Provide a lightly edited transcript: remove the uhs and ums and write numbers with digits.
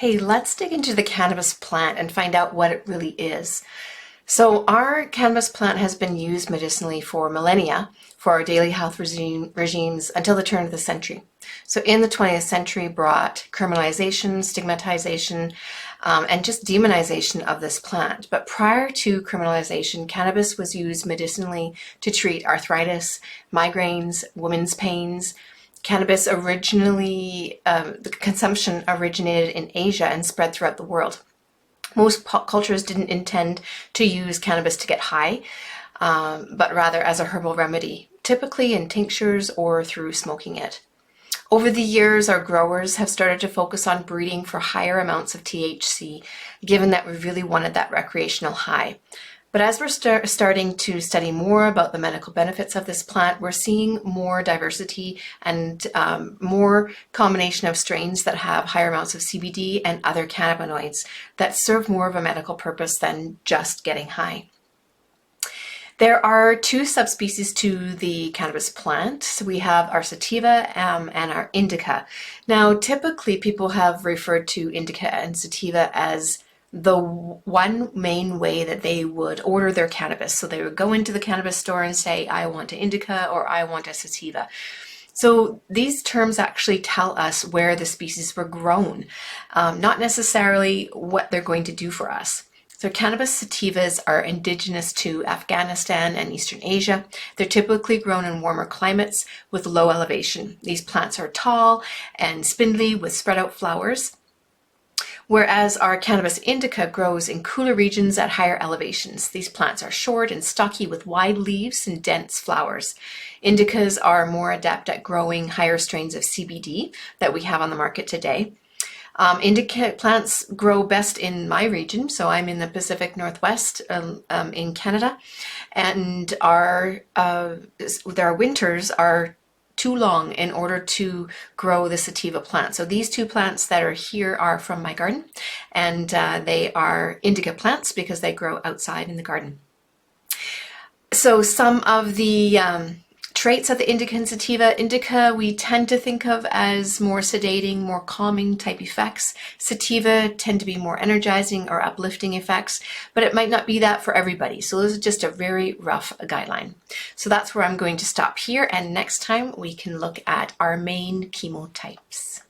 Hey, let's dig into the cannabis plant and find out what it really is. So our cannabis plant has been used medicinally for millennia for our daily health regimes until the turn of the century. So in the 20th century brought criminalization, stigmatization, and just demonization of this plant. But prior to criminalization, cannabis was used medicinally to treat arthritis, migraines, women's pains. Cannabis originally, the consumption originated in Asia and spread throughout the world. Most cultures didn't intend to use cannabis to get high, but rather as a herbal remedy, typically in tinctures or through smoking it. Over the years, our growers have started to focus on breeding for higher amounts of THC, given that we really wanted that recreational high. But as we're starting to study more about the medical benefits of this plant, we're seeing more diversity and more combination of strains that have higher amounts of CBD and other cannabinoids that serve more of a medical purpose than just getting high. There are two subspecies to the cannabis plant. So we have our sativa and our indica. Now, typically people have referred to indica and sativa as the one main way that they would order their cannabis. So they would go into the cannabis store and say, I want an indica or I want a sativa. So these terms actually tell us where the species were grown, not necessarily what they're going to do for us. So cannabis sativas are indigenous to Afghanistan and Eastern Asia. They're typically grown in warmer climates with low elevation. These plants are tall and spindly with spread out flowers, whereas our cannabis indica grows in cooler regions at higher elevations. These plants are short and stocky with wide leaves and dense flowers. Indicas are more adept at growing higher strains of CBD that we have on the market today. Indica plants grow best in my region, so I'm in the Pacific Northwest in Canada, and our winters are too long in order to grow the sativa plant. So these two plants that are here are from my garden, and they are indica plants because they grow outside in the garden. So some of the traits of the indica and sativa. Indica we tend to think of as more sedating, more calming type effects. Sativa tend to be more energizing or uplifting effects, but it might not be that for everybody. So this is just a very rough guideline. So that's where I'm going to stop here, and next time we can look at our main chemotypes.